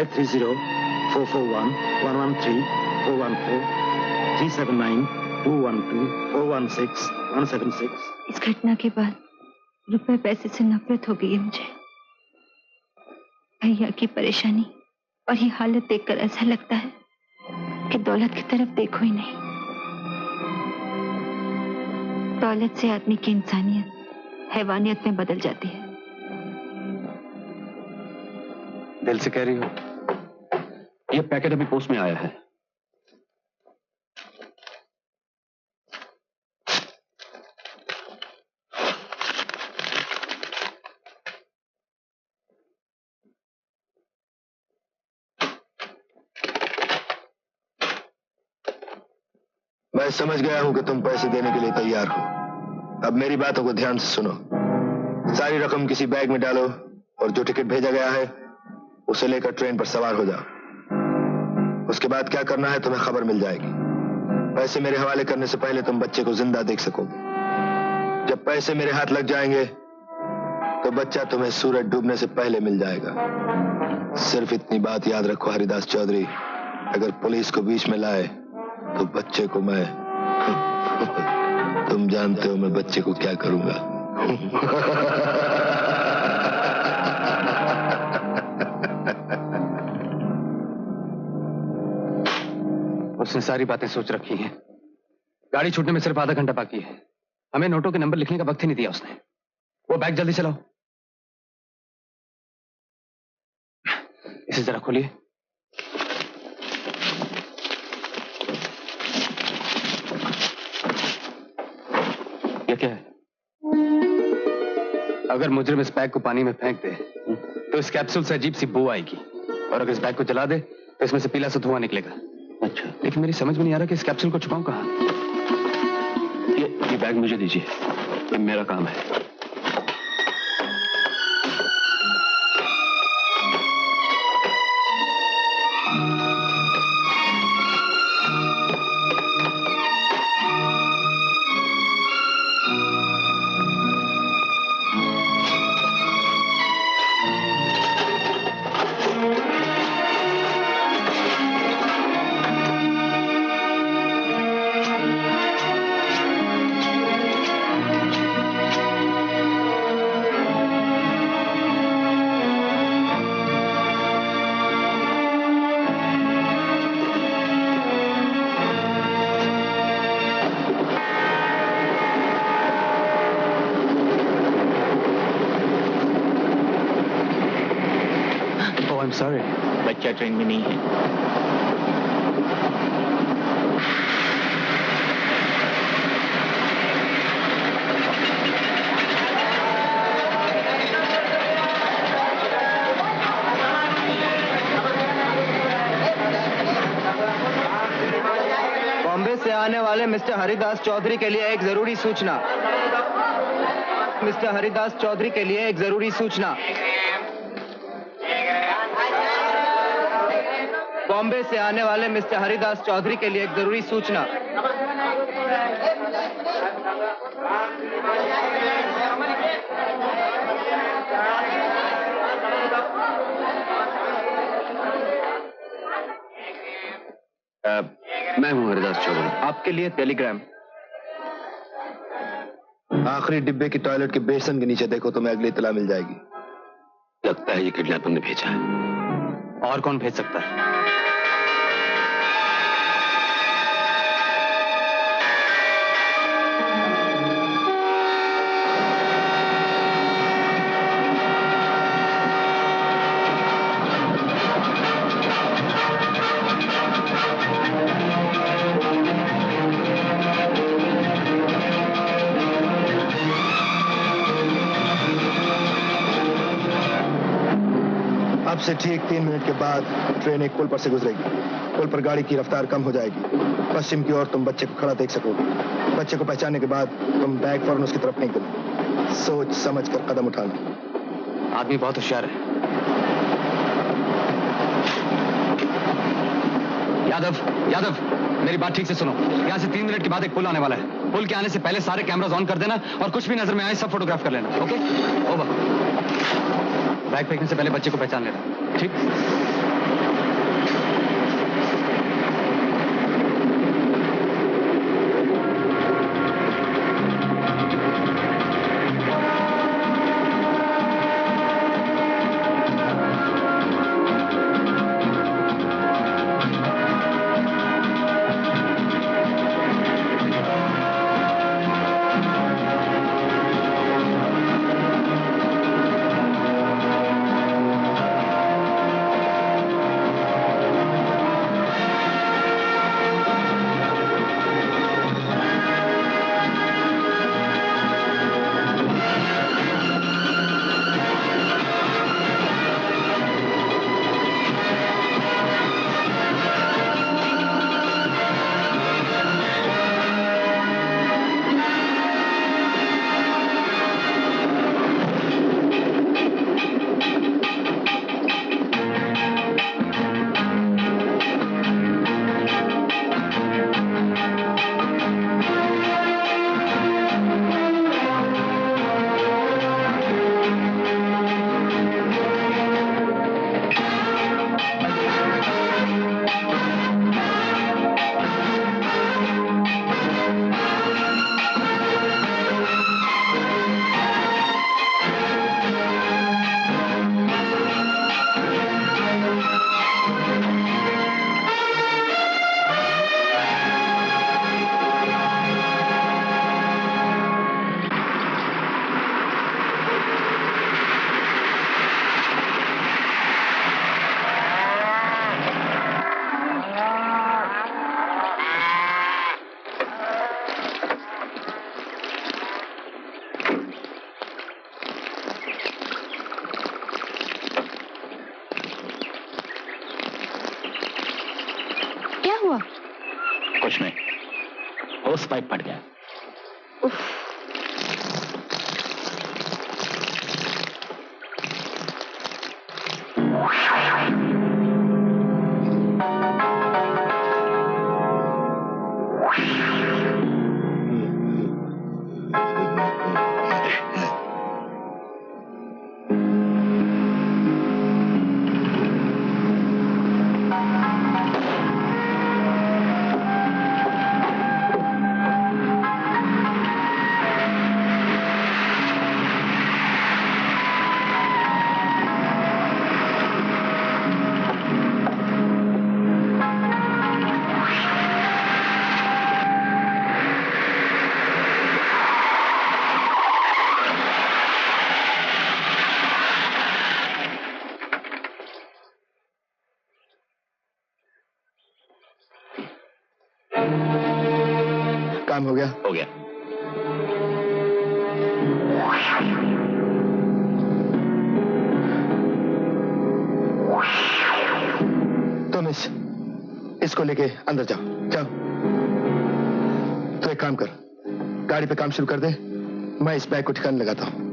530-441-113-414-379-212-416-176। इस घटना के बाद रुपए पैसे से नफरत हो गई है मुझे। भैया की परेशानी और ये हालत देखकर ऐसा लगता है कि दौलत की तरफ देखो ही नहीं। दौलत से आदमी की इंसानियत हैवानियत में बदल जाती है। दिल से कह रही हो? ये पैकेट अभी पोस्ट में आया है। मैं समझ गया हूं कि तुम पैसे देने के लिए तैयार हो। अब मेरी बातों को ध्यान से सुनो। सारी रकम किसी बैग में डालो और जो टिकट भेजा गया है उसे लेकर ट्रेन पर सवार हो जाओ। उसके बाद क्या करना है तुम्हें खबर मिल जाएगी। पैसे मेरे हवाले करने से पहले तुम बच्चे को जिंदा देख सकोगे। जब पैसे मेरे हाथ लग जाएंगे तो बच्चा तुम्हें सूरज डूबने से पहले मिल जाएगा। सिर्फ इतनी बात याद रखो हरिदास चौधरी, अगर पुलिस को बीच में लाए तो बच्चे को मैं तुम जानते हो मैं बच्चे को क्या करूंगा। उसने सारी बातें सोच रखी हैं। गाड़ी छूटने में सिर्फ आधा घंटा बाकी है। हमें नोटों के नंबर लिखने का वक्त ही नहीं दिया उसने। वो बैग जल्दी चलाओ। इसे जरा खोलिए। ये क्या है? अगर मुजरिम इस बैग को पानी में फेंक दे तो इस कैप्सूल से अजीब सी बू आएगी, और अगर इस बैग को जला दे तो इसमें से पीला सा धुआं निकलेगा। अच्छा, लेकिन मेरी समझ में नहीं आ रहा कि इस कैप्सूल को छुपाऊं कहां। ये बैग मुझे दीजिए, ये मेरा काम है। सॉरी, बच्चा ट्रेन में नहीं है। बॉम्बे से आने वाले मिस्टर हरिदास चौधरी के लिए एक जरूरी सूचना। मिस्टर हरिदास चौधरी के लिए एक जरूरी सूचना। बॉम्बे से आने वाले मिस्टर हरिदास चौधरी के लिए एक जरूरी सूचना। मैं हूं हरिदास चौधरी। आपके लिए टेलीग्राम। आखिरी डिब्बे की टॉयलेट के बेसन के नीचे देखो, तुम्हें अगली इत्तला मिल जाएगी। लगता है ये किडनैपर ने भेजा है। और कौन भेज सकता है? अब से ठीक 3 मिनट के बाद ट्रेन एक पुल पर से गुजरेगी। पुल पर गाड़ी की रफ्तार कम हो जाएगी। पश्चिम की ओर तुम बच्चे को खड़ा देख सकोगे। बच्चे को पहचानने के बाद तुम बैग फौरन उसकी तरफ फेंक देना। सोच समझ कर कदम उठाना। आदमी बहुत होशियार है। यादव, मेरी बात ठीक से सुनो। यहाँ से 3 मिनट के बाद एक पुल आने वाला है। पुल के आने से पहले सारे कैमरास ऑन कर देना और कुछ भी नजर में आए सब फोटोग्राफ कर लेना। Okay, over. बैग फेंकने से पहले बच्चे को पहचान लेना, ठीक? हुआ? कुछ नहीं, होस पाइप फट गया। काम हो गया? हो गया। तो मिस, इसको लेके अंदर जाओ, जाओ। तो एक काम कर, गाड़ी पे काम शुरू कर दे, मैं इस बैग को ठिकाने लगाता हूं।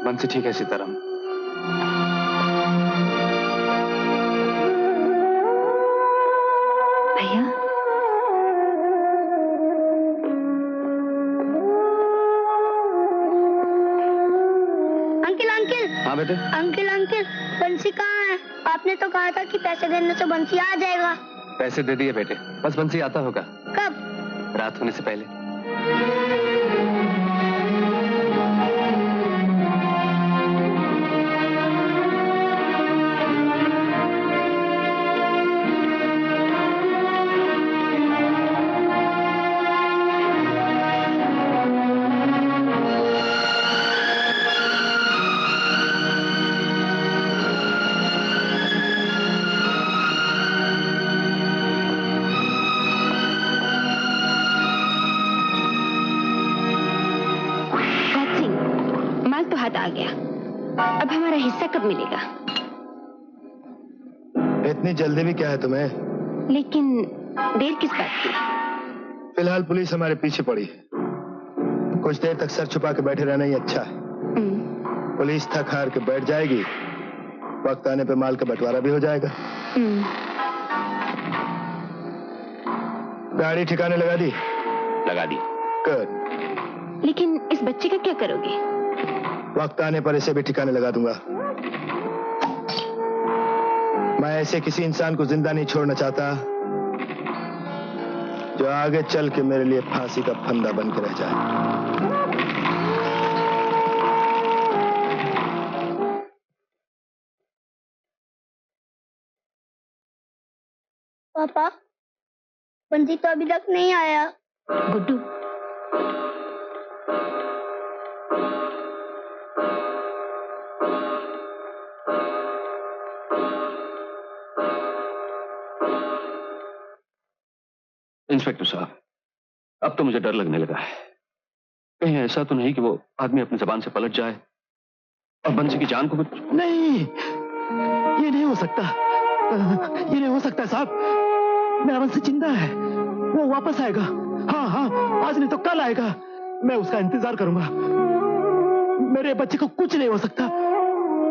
बंसी ठीक है सीताराम? भैया, अंकल अंकल। हाँ बेटे। अंकल अंकल, बंसी कहाँ है? आपने तो कहा था कि पैसे देने से बंसी आ जाएगा। पैसे दे दिए बेटे, बस बंसी आता होगा। कब? रात होने से पहले। आ गया, अब हमारा हिस्सा कब मिलेगा? इतनी जल्दी भी क्या है तुम्हें? लेकिन देर किस बात की? फिलहाल पुलिस हमारे पीछे पड़ी है, कुछ देर तक सर छुपा के बैठे रहना ही अच्छा है। पुलिस थक हार के बैठ जाएगी, वक्त आने पे माल का बंटवारा भी हो जाएगा। गाड़ी ठिकाने लगा दी? लगा दी। कर। लेकिन इस बच्चे का क्या करोगे? वक्त आने पर इसे भी ठिकाने लगा दूंगा। मैं ऐसे किसी इंसान को जिंदा नहीं छोड़ना चाहता जो आगे चल के मेरे लिए फांसी का फंदा बन के रह जाए। पापा, बंसी तो अभी तक नहीं आया। गुड्डू, इंस्पेक्टर साहब, अब तो मुझे डर लगने लगा है। कहीं ऐसा तो नहीं कि वो आदमी अपनी जबान से पलट जाए और बंसी की जान को कुछ। नहीं, ये नहीं हो सकता, ये नहीं हो सकता साहब। मेरा बंसी जिंदा है, वो वापस आएगा। हाँ हाँ, आज नहीं तो कल आएगा। मैं उसका इंतजार करूंगा। मेरे बच्चे को कुछ नहीं हो सकता।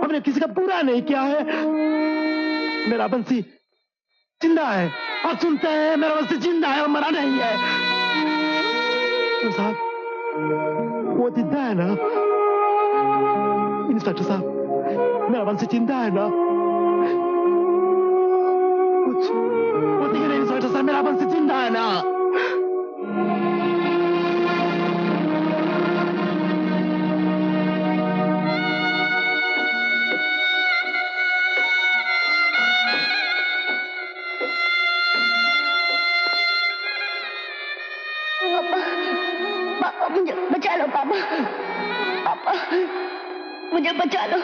हमने किसी का बुरा नहीं किया है। मेरा बंसी जिंदा है। आप सुनते हैं, मेरा बंसी जिंदा है और मरा नहीं है। तो साहब, वो जिंदा है ना? इंस्पेक्टर साहब, मेरा बंसी जिंदा है ना? कुछ बोलिए ना इंस्पेक्टर साहब, मेरा बंसी जिंदा है ना? पापा, मुझे बचा लो पापा। पापा, मुझे बचा लो।